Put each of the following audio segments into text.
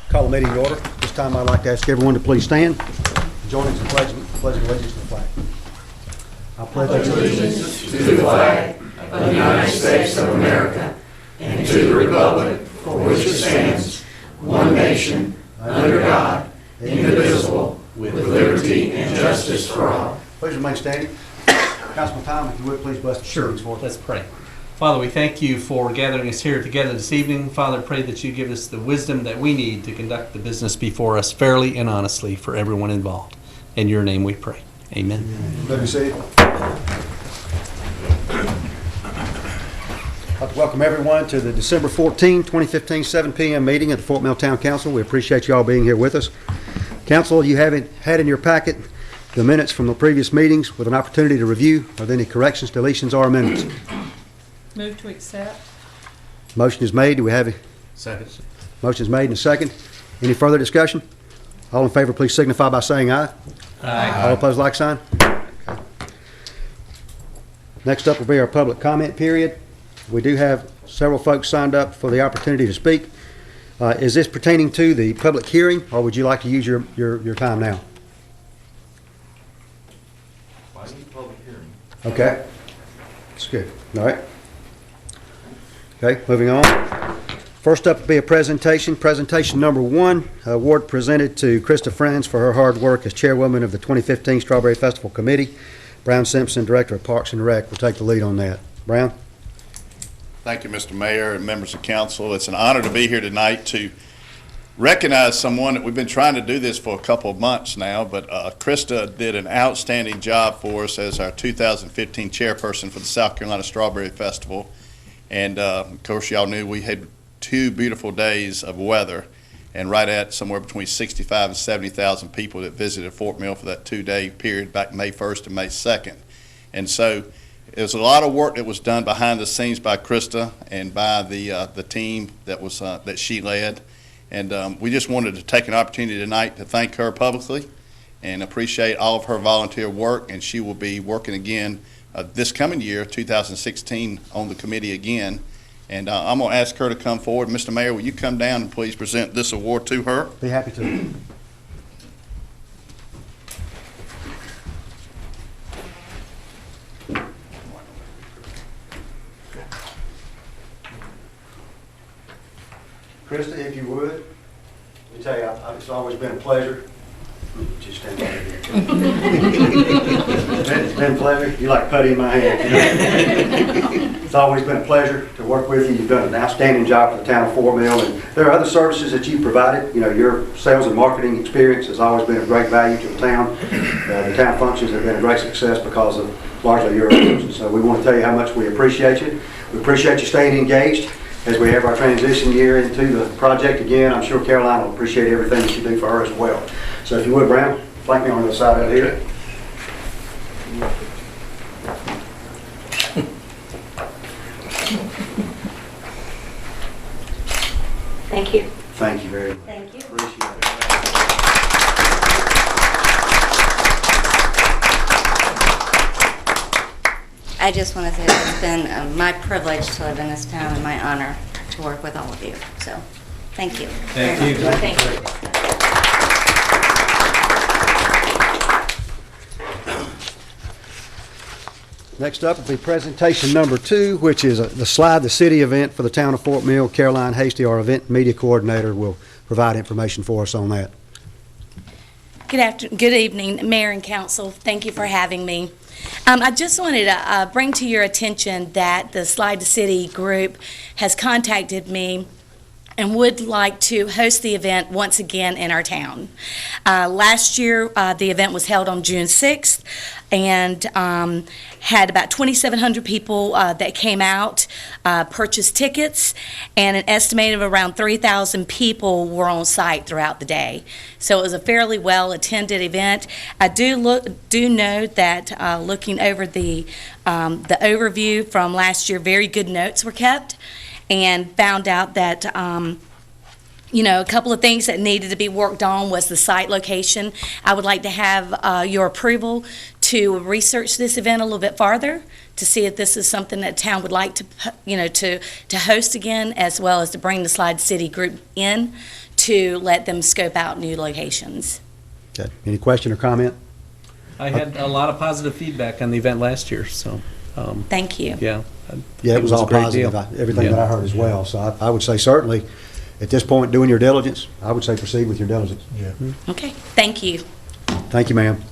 Call the meeting to order. This time I'd like to ask everyone to please stand. Join us in pledge of allegiance to the flag. I pledge allegiance to the flag of the United States of America and to the republic for which it stands, one nation, under God, indivisible, with liberty and justice for all. Please remain standing. Councilman Tom, if you would, please bless the proceedings for us. Let's pray. Father, we thank you for gathering us here together this evening. Father, pray that you give us the wisdom that we need to conduct the business before us fairly and honestly for everyone involved. In your name we pray. Amen. Let me see it. I'd like to welcome everyone to the December 14, 2015, 7 p.m. meeting of the Fort Mill Town Council. We appreciate you all being here with us. Council, you haven't had in your packet the minutes from the previous meetings with an opportunity to review. Are there any corrections, deletions, or amendments? Move to accept. Motion is made. Do we have a Second. motion is made and a second? Any further discussion? All in favor, please signify by saying aye. Aye. All opposed, like sign. Okay. Next up will be our public comment period. We do have several folks signed up for the opportunity to speak. Is this pertaining to the public hearing, or would you like to use your time now? I need public hearing. Okay. That's good. All right. Okay, moving on. First up will be a presentation. Presentation number 1, award presented to Krista Franz for her hard work as chairwoman of the 2015 Strawberry Festival Committee. Brown Simpson, Director of Parks and Rec, will take the lead on that. Brown? Thank you, Mr. Mayor and members of council. It's an honor to be here tonight to recognize someone that we've been trying to do this for a couple of months now, but Krista did an outstanding job for us as our 2015 chairperson for the South Carolina Strawberry Festival. And of course, y'all knew we had 2 beautiful days of weather and right at somewhere between 65 and 70,000 people that visited Fort Mill for that 2-day period back May 1st and May 2nd. And so there's a lot of work that was done behind the scenes by Krista and by the team that she led. And we just wanted to take an opportunity tonight to thank her publicly and appreciate all of her volunteer work. And she will be working again this coming year, 2016, on the committee again. And I'm going to ask her to come forward. Mr. Mayor, will you come down and please present this award to her? Be happy to. Krista, if you would, let me tell you, it's always been a pleasure. Just stand right here. It's been a pleasure. You like putty in my hand. You know? It's always been a pleasure to work with you. You've done an outstanding job for the town of Fort Mill, and there are other services that you've provided. You know, your sales and marketing experience has always been of great value to the town. The town functions have been a great success because of largely your efforts. So we want to tell you how much we appreciate you. We appreciate you staying engaged as we have our transition year into the project again. I'm sure Caroline will appreciate everything that you do for her as well. So if you would, Brown, flank me on the side out here. Thank you. Thank you very much. Thank you. Appreciate it. I just want to say that it's been my privilege to live in this town and my honor to work with all of you. So, thank you. Thank very you. much. Thank you. Next up will be presentation number 2, which is the Slide the City event for the town of Fort Mill. Caroline Hasty, our event media coordinator, will provide information for us on that. Good evening, Mayor and Council. Thank you for having me. I just wanted to bring to your attention that the Slide the City group has contacted me and would like to host the event once again in our town. Last year, the event was held on June 6th and had about 2,700 people that came out, purchased tickets, and an estimated of around 3,000 people were on site throughout the day. So it was a fairly well-attended event. I do note that looking over the overview from last year, very good notes were kept, and found out that a couple of things that needed to be worked on was the site location. I would like to have your approval to research this event a little bit farther to see if this is something that town would like to, to host again, as well as to bring the Slide City group in to let them scope out new locations. Okay. Any question or comment? I had a lot of positive feedback on the event last year, so, Thank you. yeah. Yeah, it was all a great positive, deal. everything Yeah. that I heard as well. So I would say certainly, at this point, doing your diligence, I would say proceed with your diligence. Okay, thank you. Thank you, ma'am.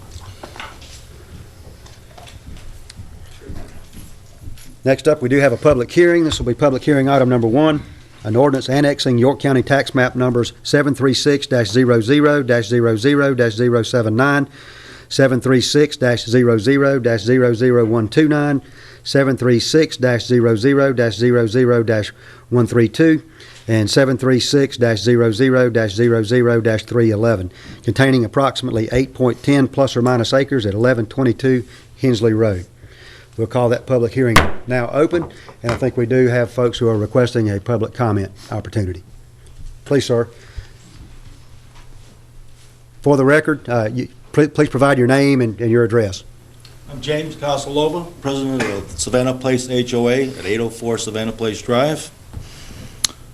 Next up, we do have a public hearing. This will be public hearing item number 1, an ordinance annexing York County tax map numbers 736-00-00-079, 736-00-00129, 736-00-00-132, and 736-00-00-311, containing approximately 8.10 plus or minus acres at 1122 Hensley Road. We'll call that public hearing now open, and I think we do have folks who are requesting a public comment opportunity. Please, sir. For the record, please provide your name and your address. I'm James Casalova, president of Savannah Place HOA at 804 Savannah Place Drive.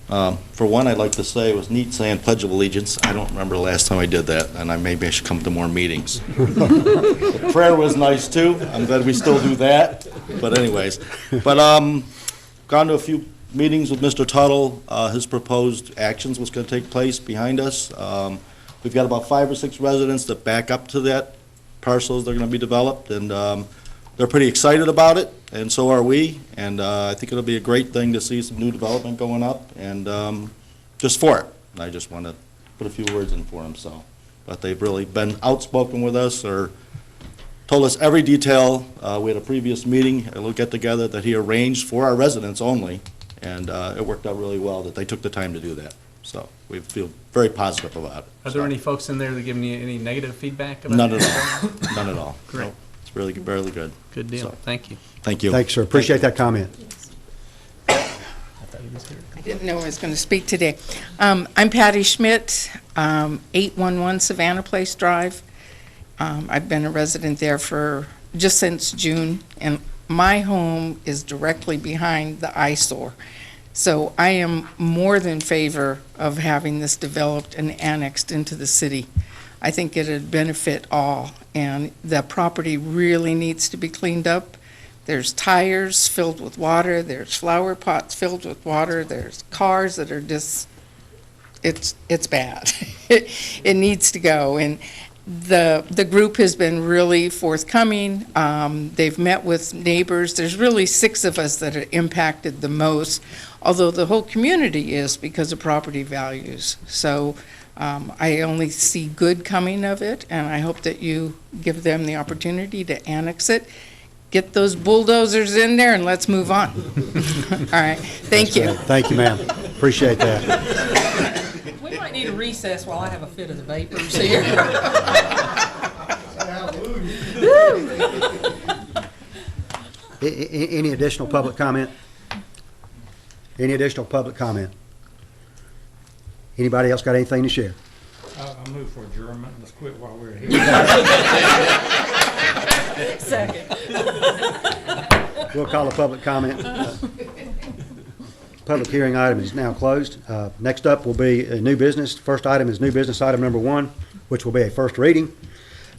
For one, I'd like to say it was neat saying Pledge of Allegiance. I don't remember the last time I did that, and maybe I should come to more meetings. The prayer was nice, too. I'm glad we still do that. But anyways, gone to a few meetings with Mr. Tuttle. His proposed actions was going to take place behind us. We've got about 5 or 6 residents that back up to that parcels that are going to be developed, and they're pretty excited about it, and so are we. And I think it'll be a great thing to see some new development going up, and just for it. And I just want to put a few words in for them. So, but they've really been outspoken with us, or told us every detail. We had a previous meeting, a little get-together that he arranged for our residents only, and it worked out really well that they took the time to do that. So we feel very positive about it. Are there any folks in there that give you any negative feedback about None it? at all. None at all. Great. No, it's really good. Good deal. So, Thank you. thank you. Thanks, sir. Appreciate that comment. I didn't know I was going to speak today. I'm Patty Schmidt, 811 Savannah Place Drive. I've been a resident there for just since June, and my home is directly behind the eyesore. So I am more than favor of having this developed and annexed into the city. I think it'd benefit all, and the property really needs to be cleaned up. There's tires filled with water, there's flower pots filled with water, there's cars that are just, it's bad. It needs to go, and the group has been really forthcoming. They've met with neighbors. There's really 6 of us that are impacted the most, although the whole community is because of property values. So I only see good coming of it, and I hope that you give them the opportunity to annex it. Get those bulldozers in there and let's move on. All right, thank you. Thank you, ma'am. Appreciate that. We might need a recess while I have a fit of the vapors here. Any additional public comment? Any additional public comment? Anybody else got anything to share? I move for adjournment. Let's quit while we're here. Second. We'll call a public comment. Public hearing item is now closed. Next up will be new business. First item is new business item number 1, which will be a first reading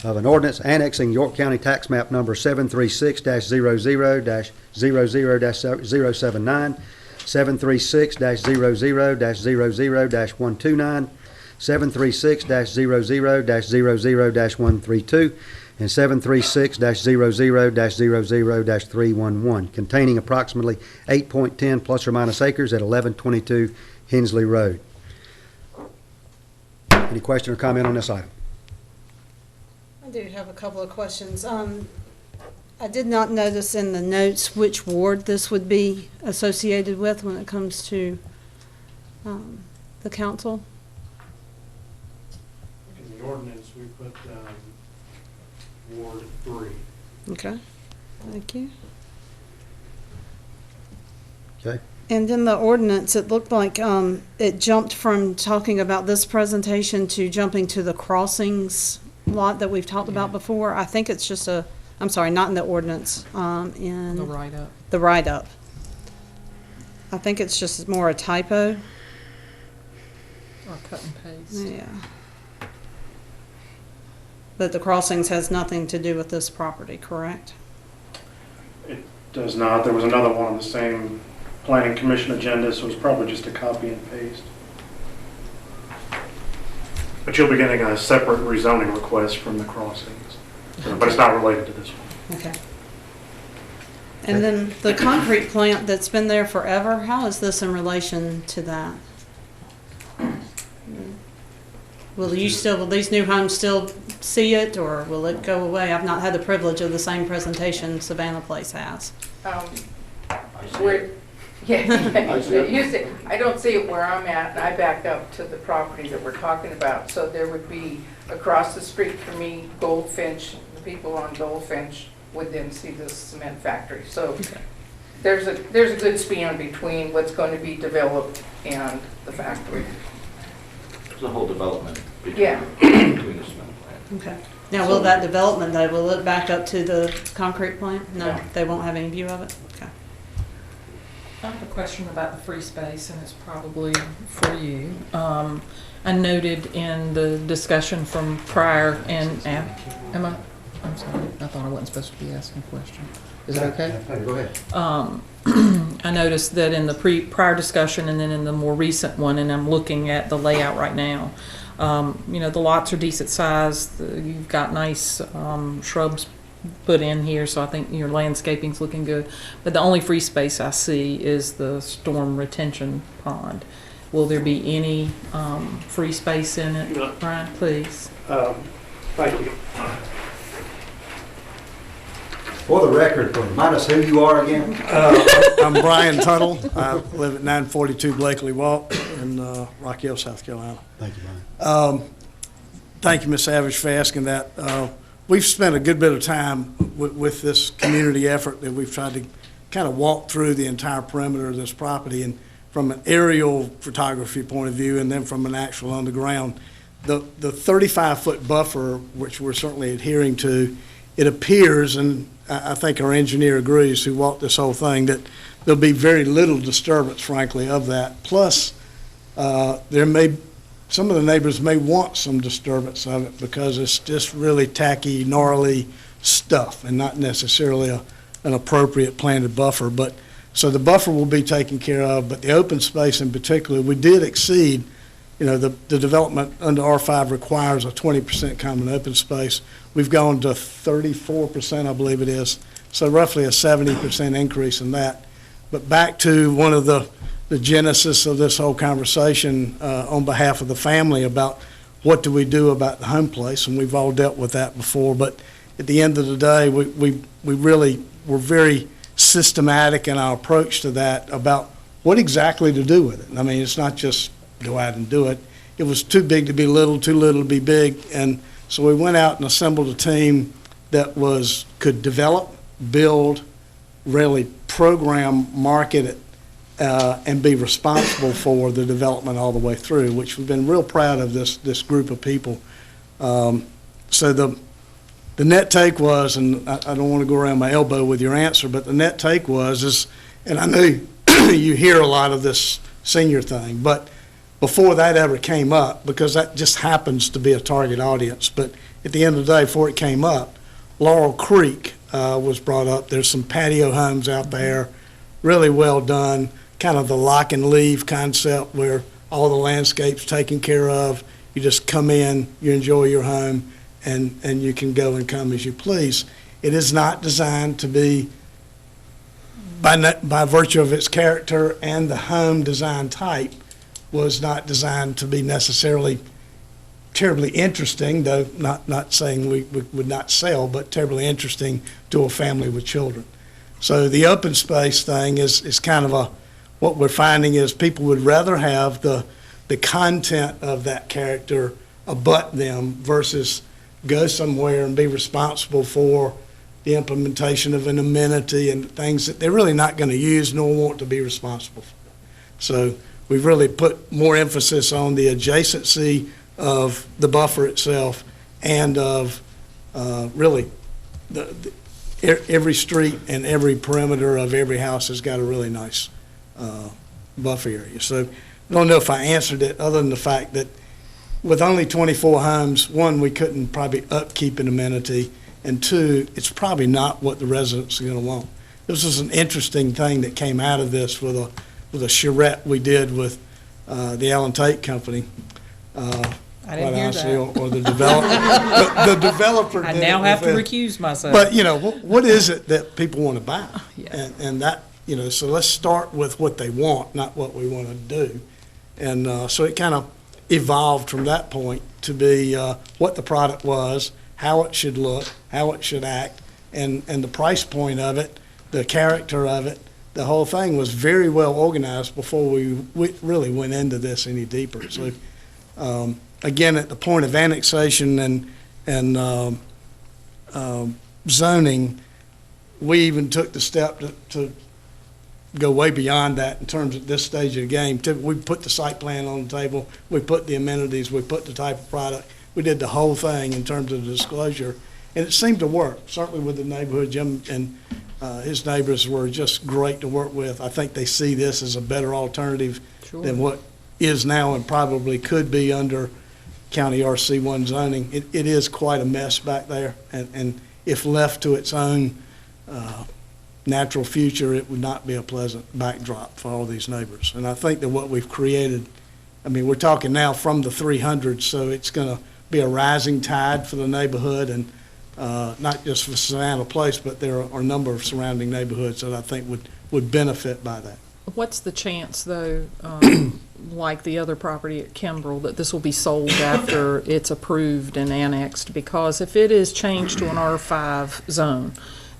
of an ordinance annexing York County tax map number 736-00-00-079, 736-00-00-129, 736-00-00-132, and 736-00-00-311, containing approximately 8.10 plus or minus acres at 1122 Hensley Road. Any question or comment on this item? I do have a couple of questions. I did not notice in the notes which ward this would be associated with when it comes to the council. In the ordinance, we put Ward 3. Okay, thank you. Okay. And in the ordinance, it looked like it jumped from talking about this presentation to jumping to the crossings lot that we've talked about before. I think it's just I'm sorry, not in the ordinance, in The write-up. the write-up. I think it's just more a typo. Or cut and paste. Yeah. But the crossings has nothing to do with this property, correct? It does not. There was another one on the same planning commission agenda, so it's probably just a copy and paste. But you'll be getting a separate rezoning request from the crossings, but it's not related to this one. Okay. And then the concrete plant that's been there forever, how is this in relation to that? Will these new homes still see it, or will it go away? I've not had the privilege of the same presentation Savannah Place has. Where, yeah, I don't see it where I'm at, and I back up to the property that we're talking about. So there would be, across the street from me, Goldfinch, the people on Goldfinch would then see the cement factory. So there's a good span between what's going to be developed and the factory. There's a whole development Yeah. between the cement plant. Okay. Now, will that development, though, will it back up to the concrete plant? No, No. they won't have any view of it? Okay. I have a question about the free space, and it's probably for you. I noted in the discussion from prior, and I'm sorry, I thought I wasn't supposed to be asking a question. Is it okay? Go ahead. I noticed that in the prior discussion and then in the more recent one, and I'm looking at the layout right now, the lots are decent size. You've got nice shrubs put in here, so I think your landscaping's looking good. But the only free space I see is the storm retention pond. Will there be any free space in it? No. Brian, please. Thank you. For the record, remind us who you are again? I'm Brian Tuttle. I live at 942 Blakely Walk in Rock Hill, South Carolina. Thank you, Brian. Thank you, Ms. Savage, for asking that. We've spent a good bit of time with this community effort that we've tried to kind of walk through the entire perimeter of this property, and from an aerial photography point of view and then from an actual underground. The 35-foot buffer, which we're certainly adhering to, it appears, and I think our engineer agrees, who walked this whole thing, that there'll be very little disturbance, frankly, of that. Plus, some of the neighbors may want some disturbance of it because it's just really tacky, gnarly stuff and not necessarily an appropriate planted buffer. So the buffer will be taken care of, but the open space in particular, we did exceed, the development under R5 requires a 20% common open space. We've gone to 34%, I believe it is, so roughly a 70% increase in that. But back to one of the genesis of this whole conversation on behalf of the family about what do we do about the home place, and we've all dealt with that before. But at the end of the day, we really were very systematic in our approach to that about what exactly to do with it. I mean, it's not just go out and do it. It was too big to be little, too little to be big, and so we went out and assembled a team that could develop, build, really program, market it, and be responsible for the development all the way through, which we've been real proud of this group of people. So the net take was, and I don't want to go around my elbow with your answer, but the net take was, and I know you hear a lot of this senior thing, but before that ever came up, because that just happens to be a target audience, but at the end of the day, before it came up, Laurel Creek was brought up. There's some patio homes out there, really well done, kind of the lock and leave concept where all the landscape's taken care of. You just come in, you enjoy your home, and you can go and come as you please. It is not designed to be, by virtue of its character and the home design type, was not designed to be necessarily terribly interesting, though not saying we would not sell, but terribly interesting to a family with children. So the open space thing is kind of what we're finding is people would rather have the content of that character abut them versus go somewhere and be responsible for the implementation of an amenity and things that they're really not going to use nor want to be responsible for. So we've really put more emphasis on the adjacency of the buffer itself and of really every street and every perimeter of every house has got a really nice buffer area. So I don't know if I answered it, other than the fact that with only 24 homes, one, we couldn't probably upkeep an amenity, and two, it's probably not what the residents are going to want. This was an interesting thing that came out of this with a charrette we did with the Allen Tate Company. I didn't hear that. Or the developer, the developer I did now it have to with it. recuse myself. But, what is it that people want to buy? Yeah. And that, so let's start with what they want, not what we want to do. And so it kind of evolved from that point to be what the product was, how it should look, how it should act, and the price point of it, the character of it. The whole thing was very well organized before we really went into this any deeper. So, again, at the point of annexation and zoning, we even took the step to go way beyond that in terms of this stage of the game. We put the site plan on the table, we put the amenities, we put the type of product, we did the whole thing in terms of the disclosure, and it seemed to work, certainly with the neighborhood. Jim and his neighbors were just great to work with. I think they see this as a better alternative than what is now and probably could be under County RC1 zoning. It is quite a mess back there, and if left to its own natural future, it would not be a pleasant backdrop for all these neighbors. And I think that what we've created, we're talking now from the 300s, so it's going to be a rising tide for the neighborhood, and not just for Savannah Place, but there are a number of surrounding neighborhoods that I think would benefit by that. What's the chance, though, like the other property at Kimbrell, that this will be sold after it's approved and annexed? Because if it is changed to an R5 zone,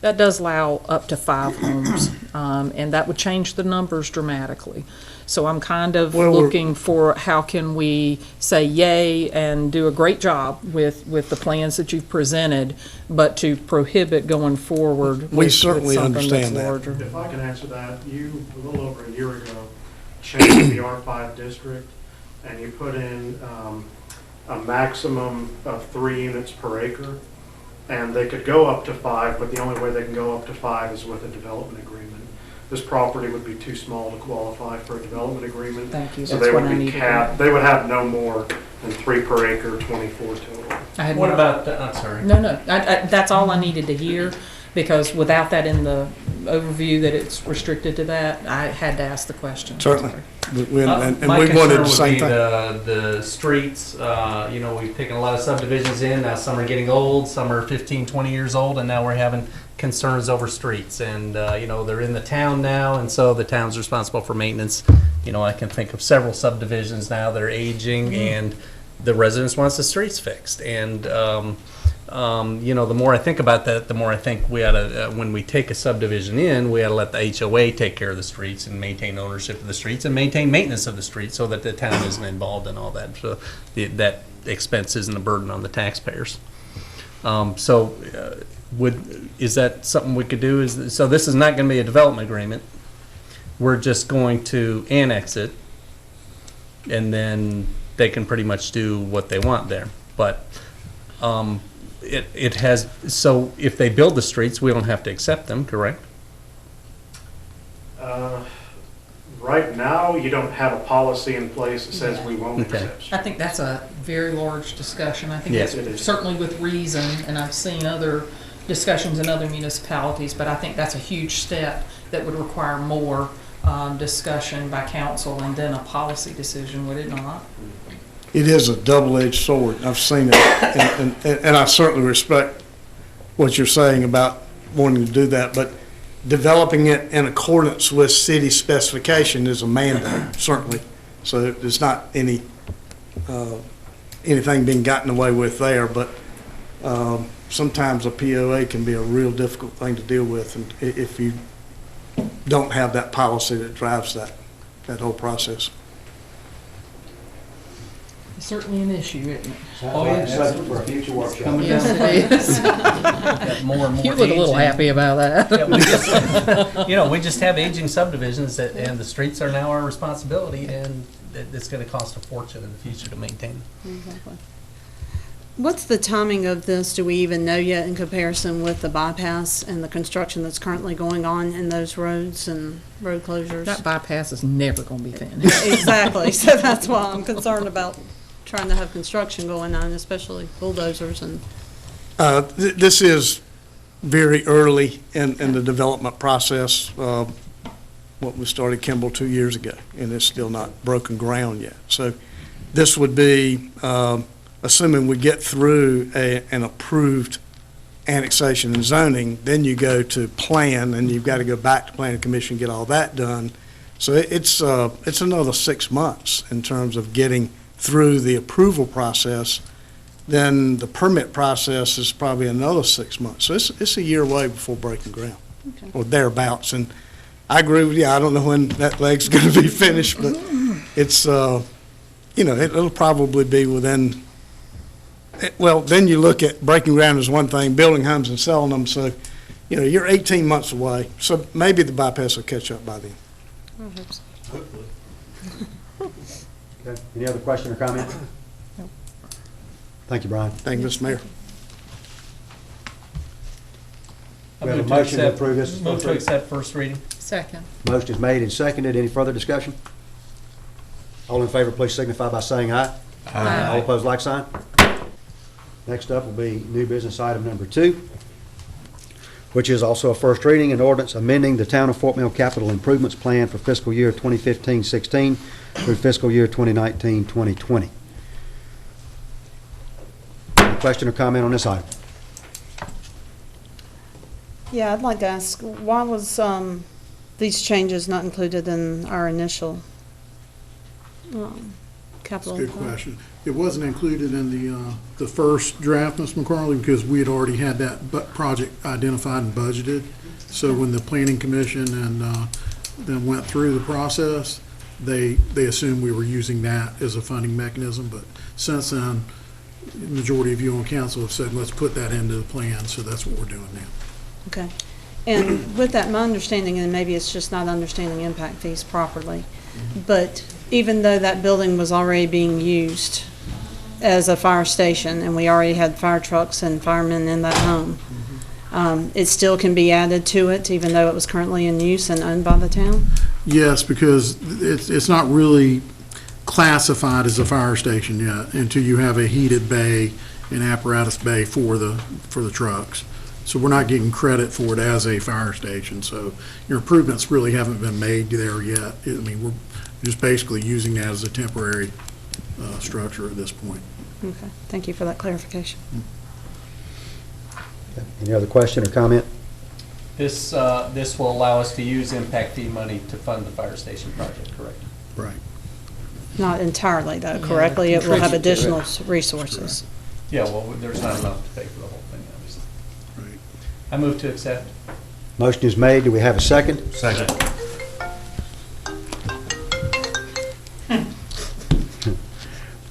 that does allow up to 5 homes, and that would change the numbers dramatically. So I'm kind of looking for how can we say yay and do a great job with the plans that you've presented, but to prohibit going forward We with certainly something understand that's that. larger. If I can answer that, you, a little over a year ago, changed the R5 district, and you put in a maximum of 3 units per acre, and they could go up to 5, but the only way they can go up to 5 is with a development agreement. This property would be too small to qualify for a development agreement. Thank you. So That's they what would I be needed to capped, they would have no more than 3 per acre, 24 total. I had What not- about, I'm sorry. No, that's all I needed to hear, because without that in the overview that it's restricted to that, I had to ask the question. Certainly. And we My wanted concern the would same be thing. the streets. We've taken a lot of subdivisions in. Now some are getting old, some are 15, 20 years old, and now we're having concerns over streets. And, they're in the town now, and so the town's responsible for maintenance. I can think of several subdivisions now that are aging, and the residents wants the streets fixed. And, the more I think about that, the more I think we ought to, when we take a subdivision in, we ought to let the HOA take care of the streets and maintain ownership of the streets and maintain maintenance of the streets so that the town isn't involved in all that. So that expense isn't a burden on the taxpayers. Is that something we could do? So this is not going to be a development agreement. We're just going to annex it, and then they can pretty much do what they want there. But it has, so if they build the streets, we don't have to accept them, correct? Right now, you don't have a policy in place that says we won't Okay. accept. I think that's a very large discussion. I think Yes, it that's is. certainly with reason, and I've seen other discussions in other municipalities, but I think that's a huge step that would require more discussion by council and then a policy decision, would it not? It is a double-edged sword. I've seen it, and I certainly respect what you're saying about wanting to do that, but developing it in accordance with city specification is a mandate, certainly. So there's not anything being gotten away with there, but sometimes a POA can be a real difficult thing to deal with, and if you don't have that policy that drives that whole process. It's certainly an issue, isn't it? Oh, yeah. Subject for a future workshop. Yes, it is. Got more and more You look a little aging. happy about that. Yeah, we just have aging subdivisions and the streets are now our responsibility, and it's gonna cost a fortune in the future to maintain. What's the timing of this? Do we even know yet in comparison with the bypass and the construction that's currently going on in those roads and road closures? That bypass is never gonna be finished. Exactly, so that's why I'm concerned about trying to have construction going on, especially bulldozers and, This is very early in the development process. What we started Kimball 2 years ago, and it's still not broken ground yet. So this would be, assuming we get through an approved annexation and zoning, then you go to plan, and you've got to go back to planning commission, get all that done. So it's another 6 months in terms of getting through the approval process. Then the permit process is probably another 6 months. So it's a year away before breaking ground, okay. or thereabouts. And I agree with you, I don't know when that leg's going to be finished, but it's, it'll probably be within, well, then you look at breaking ground as one thing, building homes and selling them, so, you're 18 months away. So maybe the bypass will catch up by then. I hope so. Okay. Any other question or comment? No. Thank you, Brian. Thank you, Mr. Mayor. We have a motion to approve this. Move to accept first reading. Second. Motion is made and seconded. Any further discussion? All in favor, please signify by saying aye. Aye. All opposed, like sign. Next up will be new business item number 2, which is also a first reading, an ordinance amending the Town of Fort Mill Capital Improvements Plan for fiscal year 2015-16 through fiscal year 2019-2020. Any question or comment on this item? Yeah, I'd like to ask, why was these changes not included in our initial capital? That's a good question. It wasn't included in the first draft, Ms. McCarley, because we had already had that project identified and budgeted. So when the planning commission and then went through the process, they assumed we were using that as a funding mechanism. But since then, the majority of you on council have said, let's put that into the plan. So that's what we're doing now. Okay. And with that, my understanding, and maybe it's just not understanding impact fees properly, but even though that building was already being used as a fire station, and we already had fire trucks and firemen in that home, it still can be added to it, even though it was currently in use and owned by the town? Yes, because it's not really classified as a fire station yet until you have a heated bay and apparatus bay for the trucks. So we're not getting credit for it as a fire station. So your improvements really haven't been made there yet. I mean, we're just basically using that as a temporary structure at this point. Okay, thank you for that clarification. Any other question or comment? This will allow us to use impact fee money to fund the fire station project, correct? Right. Not entirely, though, correctly? It will have contribute to it. additional resources. Yeah, well, there's not enough to pay for the whole thing, obviously. Right. I move to accept. Motion is made. Do we have a second? Second.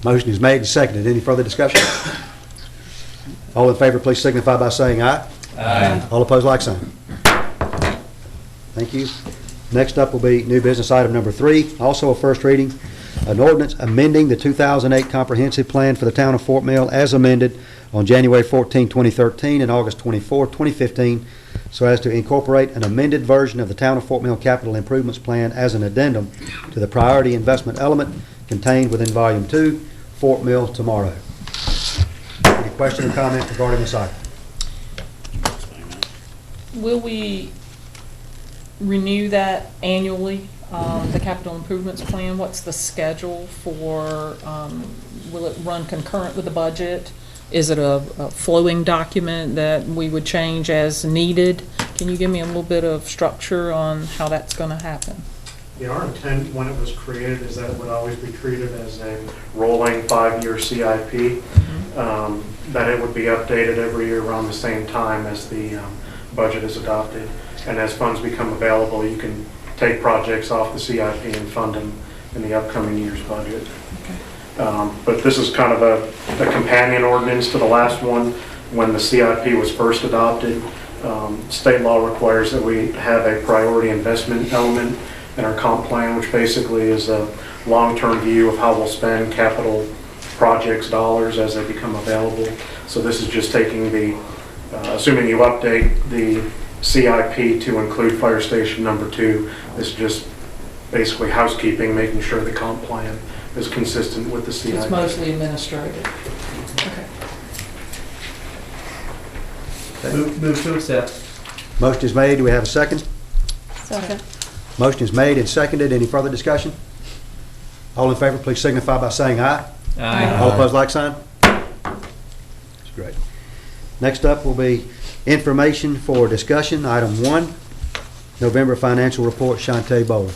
Motion is made and seconded. Any further discussion? All in favor, please signify by saying aye. Aye. All opposed, like sign. Thank you. Next up will be new business item number 3, also a first reading, an ordinance amending the 2008 comprehensive plan for the town of Fort Mill as amended on January 14, 2013 and August 24, 2015, so as to incorporate an amended version of the town of Fort Mill capital improvements plan as an addendum to the priority investment element contained within volume 2, Fort Mill tomorrow. Any question or comment regarding this item? Will we renew that annually, the capital improvements plan? What's the schedule for, will it run concurrent with the budget? Is it a flowing document that we would change as needed? Can you give me a little bit of structure on how that's going to happen? Yeah, our intent when it was created is that it would always be treated as a rolling 5-year CIP, that it would be updated every year around the same time as the budget is adopted. And as funds become available, you can take projects off the CIP and fund them in the upcoming year's budget. But this is kind of a companion ordinance to the last one. When the CIP was first adopted, state law requires that we have a priority investment element in our comp plan, which basically is a long-term view of how we'll spend capital projects dollars as they become available. So this is just taking the, assuming you update the CIP to include Fire Station number 2, this is just basically housekeeping, making sure the comp plan is consistent with the CIP. It's mostly administrative. Okay. Move to accept. Motion is made. Do we have a second? Second. Motion is made and seconded. Any further discussion? All in favor, please signify by saying aye. All opposed, like sign. That's great. Next up will be information for discussion. Item 1, November financial report, Shante Bowler.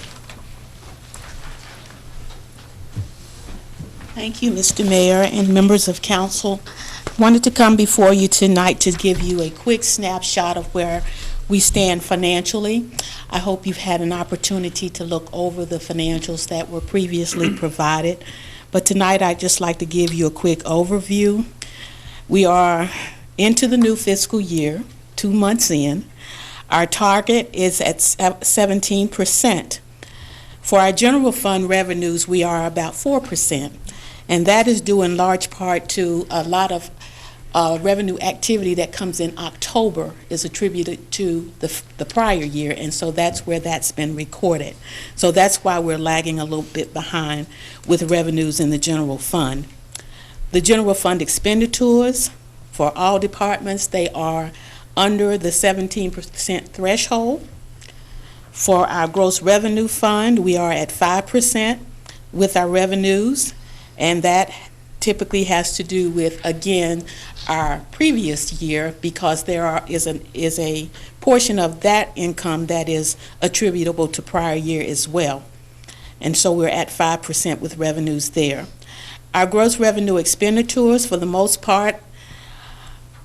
Thank you, Mr. Mayor and members of council. Wanted to come before you tonight to give you a quick snapshot of where we stand financially. I hope you've had an opportunity to look over the financials that were previously provided. But tonight, I'd just like to give you a quick overview. We are into the new fiscal year, 2 months in. Our target is at 17%. For our general fund revenues, we are about 4%. And that is due in large part to a lot of revenue activity that comes in October is attributed to the prior year, and so that's where that's been recorded. So that's why we're lagging a little bit behind with revenues in the general fund. The general fund expenditures for all departments, they are under the 17% threshold. For our gross revenue fund, we are at 5% with our revenues, and that typically has to do with, again, our previous year, because there is a portion of that income that is attributable to prior year as well. And so we're at 5% with revenues there. Our gross revenue expenditures, for the most part,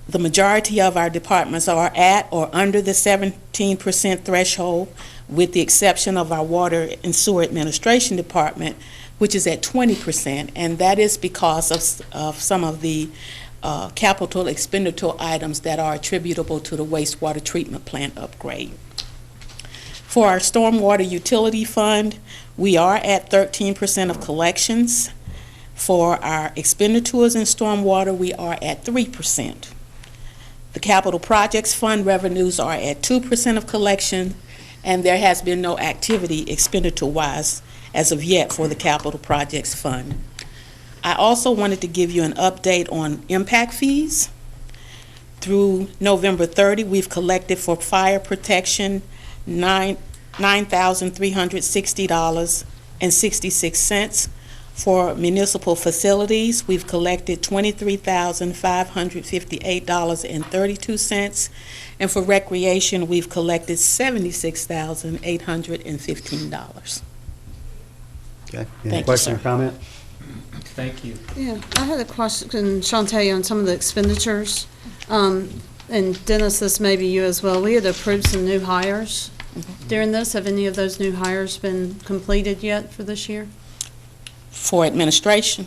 the majority of our departments are at or under the 17% threshold, with the exception of our Water and Sewer Administration Department, which is at 20%, and that is because of some of the capital expenditure items that are attributable to the wastewater treatment plant upgrade. For our stormwater utility fund, we are at 13% of collections. For our expenditures in stormwater, we are at 3%. The capital projects fund revenues are at 2% of collection, and there has been no activity expenditure-wise as of yet for the capital projects fund. I also wanted to give you an update on impact fees. Through November 30, we've collected for fire protection $9,360.66. For municipal facilities, we've collected $23,558.32. And for recreation, we've collected $76,815. Okay. Thank Any you, question or sir. comment? Thank you. Yeah, I had a question, Shante, on some of the expenditures. And Dennis, this may be you as well. We had approved some new hires during this. Have any of those new hires been completed yet for this year? For administration,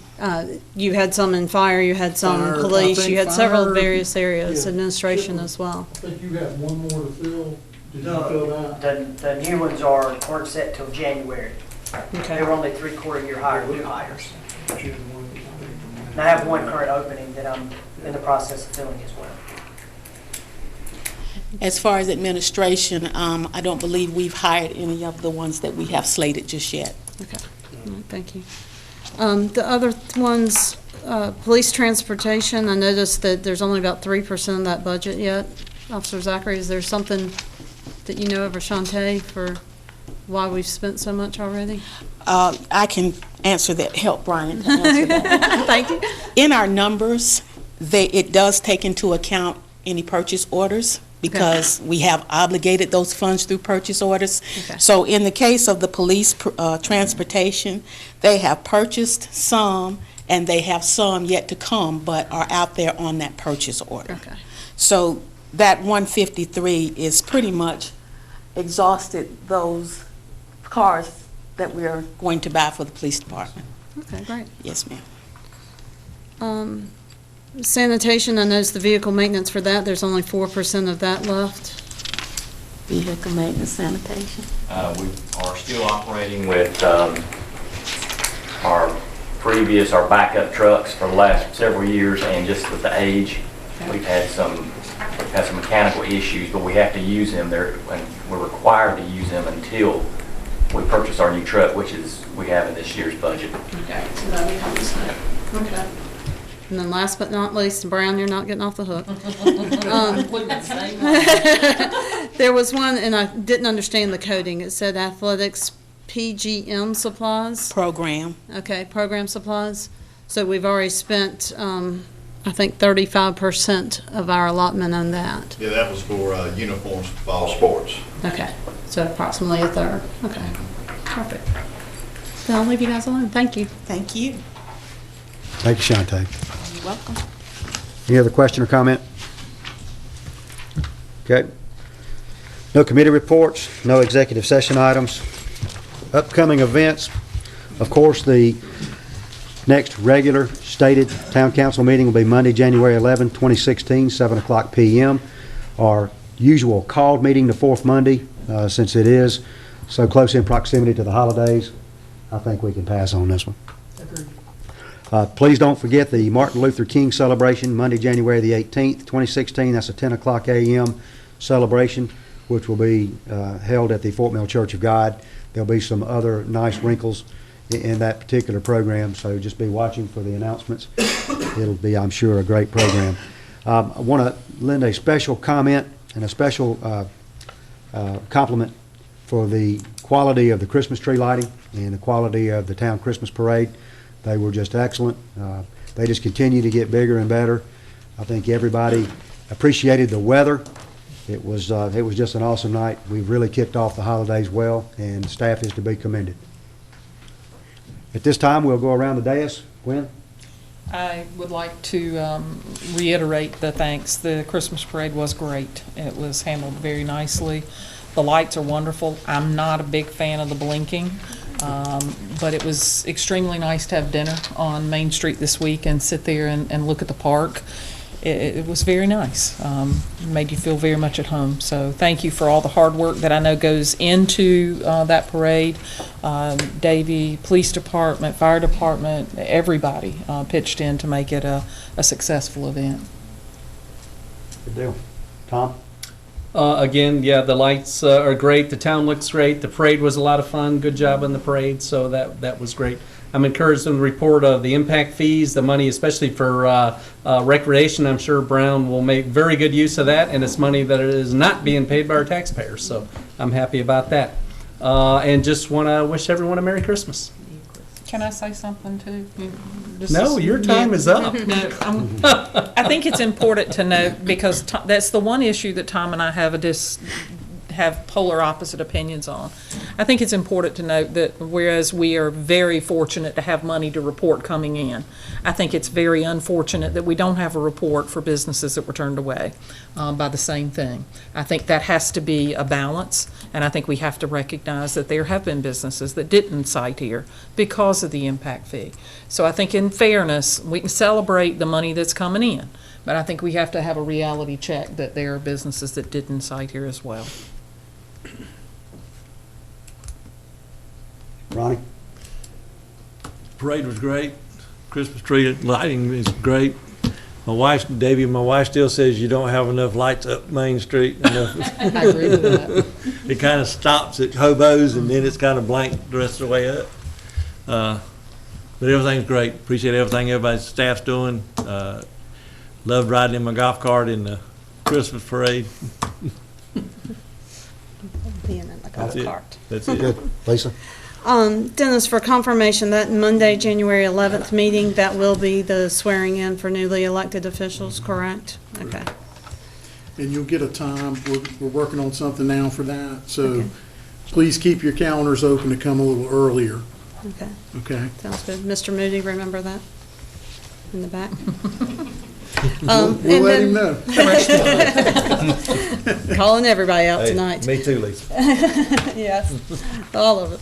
You had some in fire, you had some Fire, I police, think you had several fire, various areas, yeah. administration as well. I think you have one more to fill. Did you No, fill that? the new ones weren't set till January. They Okay. were only 3/4 year new hires. And I have one current opening that I'm in the process of filling as well. as far as administration, I don't believe we've hired any of the ones that we have slated just yet. Okay, all right, thank you. The other ones, police transportation, I noticed that there's only about 3% of that budget yet. Officer Zachary, is there something that you know of, or Shante, for why we've spent so much already? I can answer that, help Brian to answer that. Thank you. In our numbers, it does take into account any purchase orders, because we have obligated those funds through purchase orders. Okay. So in the case of the police transportation, they have purchased some, and they have some yet to come, but are out there on that purchase order. Okay. So that 153 is pretty much exhausted those cars that we're going to buy for the police department. Okay, great. Yes, ma'am. Sanitation, I noticed the vehicle maintenance for that, there's only 4% of that left. Vehicle maintenance sanitation. We are still operating with our previous, our backup trucks for the last several years, and just with the age, we've had some mechanical issues, but we have to use them there, and we're required to use them until we purchase our new truck, which is, we have in this year's budget. Okay, so that becomes that. Okay. And then last but not least, Brown, you're not getting off the hook. There was one, and I didn't understand the coding. It said athletics PGM supplies. Program. Okay, program supplies. So we've already spent, I think 35% of our allotment on that. Yeah, that was for uniforms for fall sports. Okay, so approximately a third. Okay, perfect. Then I'll leave you guys alone. Thank you. Thank you. Thank you, Shante. You're welcome. Any other question or comment? Okay. No committee reports, no executive session items. Upcoming events, of course, the next regular stated town council meeting will be Monday, January 11, 2016, 7 o'clock p.m. Our usual called meeting, the fourth Monday, since it is so close in proximity to the holidays, I think we can pass on this one. Please don't forget the Martin Luther King celebration, Monday, January the 18th, 2016. That's a 10 o'clock a.m. celebration, which will be held at the Fort Mill Church of God. There'll be some other nice wrinkles in that particular program, so just be watching for the announcements. It'll be, I'm sure, a great program. I want to lend a special comment and a special compliment for the quality of the Christmas tree lighting and the quality of the town Christmas parade. They were just excellent. They just continue to get bigger and better. I think everybody appreciated the weather. It was just an awesome night. We've really kicked off the holidays well, and staff is to be commended. At this time, we'll go around the dais. Gwen? I would like to reiterate the thanks. The Christmas parade was great. It was handled very nicely. The lights are wonderful. I'm not a big fan of the blinking, but it was extremely nice to have dinner on Main Street this week and sit there and look at the park. It was very nice. Made you feel very much at home. So thank you for all the hard work that I know goes into that parade. Davie, Police Department, Fire Department, everybody pitched in to make it a successful event. Good deal. Tom? Again, yeah, the lights are great. The town looks great. The parade was a lot of fun. Good job on the parade, so that was great. I'm encouraged in the report of the impact fees, the money, especially for recreation. I'm sure Brown will make very good use of that, and it's money that is not being paid by our taxpayers, so I'm happy about that. And just want to wish everyone a Merry Christmas. Can I say something too? No, your time is up. No, I think it's important to note, because that's the one issue that Tom and I have polar opposite opinions on. I think it's important to note that whereas we are very fortunate to have money to report coming in, I think it's very unfortunate that we don't have a report for businesses that were turned away by the same thing. I think that has to be a balance, and I think we have to recognize that there have been businesses that didn't cite here because of the impact fee. So I think in fairness, we can celebrate the money that's coming in, but I think we have to have a reality check that there are businesses that didn't cite here as well. Ronnie? Parade was great. Christmas tree lighting is great. My wife still says you don't have enough lights up Main Street. I agree with that. It kind of stops at Hobos, and then it's kind of blank the rest of the way up. But everything's great. Appreciate everything everybody's staff's doing. Loved riding in my golf cart in the Christmas parade. Being in the golf cart. That's it. Good. Lisa? Dennis, for confirmation, that Monday, January 11th meeting, that will be the swearing in for newly elected officials, correct? Okay. And you'll get a time. We're working on something now for that. So please keep your calendars open to come a little earlier. Okay. Okay. Sounds good. Mr. Moody, remember that? In the back? We'll let him know. Calling everybody out tonight. Me too, Lisa. Yes, all of it.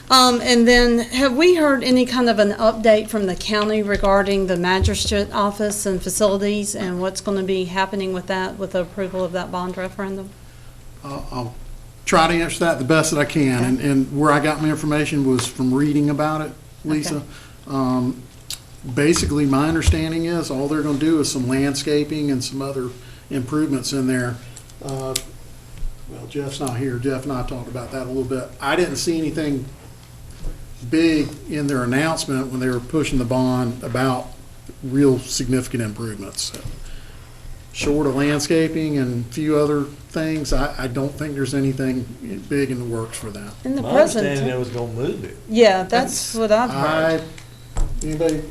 And then, have we heard any kind of an update from the county regarding the magistrate office and facilities and what's going to be happening with that, with the approval of that bond referendum? I'll try to answer that the best that I can. And where I got my information was from reading about it, Lisa. basically, my understanding is, all they're gonna do is some landscaping and some other improvements in there. Well, Jeff's not here. Jeff and I talked about that a little bit. I didn't see anything big in their announcement when they were pushing the bond about real significant improvements. Short of landscaping and a few other things, I don't think there's anything big in the works for that. In the My understanding present, they was gonna move it. yeah, that's what I've heard. Anybody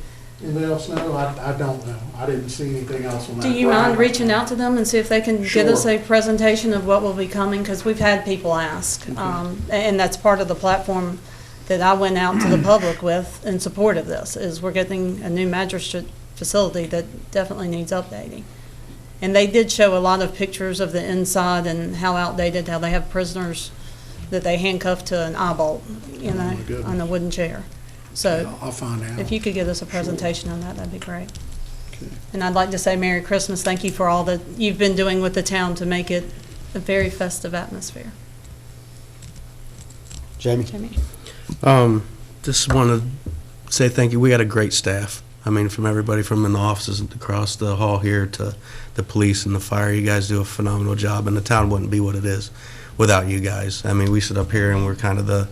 else know? I don't know. I didn't see anything else on that. Do you mind reaching out to them and see if they can get us Sure. a presentation of what will be coming? Because we've had people ask. And that's part of the platform that I went out to the public with in support of this, is we're getting a new magistrate facility that definitely needs updating. And they did show a lot of pictures of the inside and how outdated, how they have prisoners that they handcuff to an eye bolt, you know, my goodness. on a wooden chair. So I'll find out. if you could give us a presentation on that, that'd be great. And I'd like to say Merry Christmas. Thank you for all that you've been doing with the town to make it a very festive atmosphere. Jamie? Jamie? Just want to say thank you. We got a great staff. I mean, from everybody from in the offices across the hall here to the police and the fire. You guys do a phenomenal job, and the town wouldn't be what it is without you guys. I mean, we sit up here and we're kind of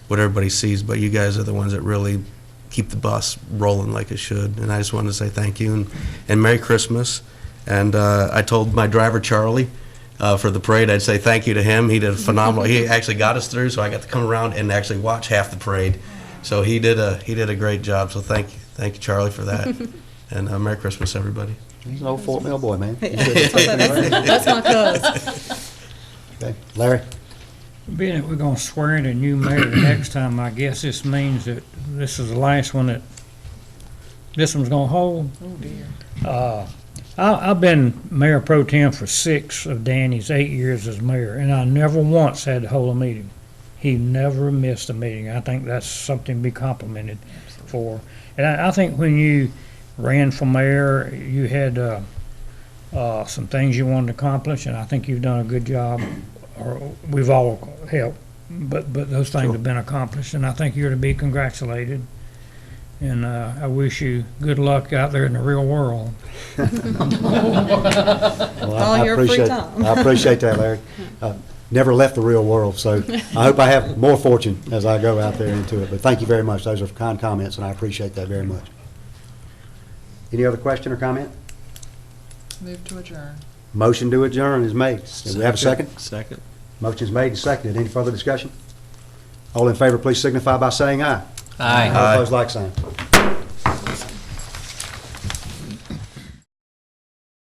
what everybody sees, but you guys are the ones that really keep the bus rolling like it should. And I just wanted to say thank you and Merry Christmas. And I told my driver, Charlie, for the parade, I'd say thank you to him. He did a phenomenal, he actually got us through, so I got to come around and actually watch half the parade. So he did a great job, so thank you, Charlie, for that. And Merry Christmas, everybody. He's an old Fort Mill boy, man. That's my cuz. Okay, Larry? Being that we're gonna swear in a new mayor next time, I guess this means that this is the last one that this one's gonna hold. Oh, dear. I've been mayor pro tem for 6 of Danny's 8 years as mayor, and I never once had to hold a meeting. He never missed a meeting. I think that's something to be complimented for. And I think when you ran for mayor, you had some things you wanted to accomplish, and I think you've done a good job. Or we've all helped, but those things have been accomplished, and I think you're to be congratulated. And I wish you good luck out there in the real world. All your free time. I appreciate that, Larry. Never left the real world, so I hope I have more fortune as I go out there into it. But thank you very much. Those are kind comments, and I appreciate that very much. Any other question or comment? Move to adjourn. Motion to adjourn is made. Do we have a second? Second. Motion's made and seconded. Any further discussion? All in favor, please signify by saying aye. Aye. All opposed, like sign.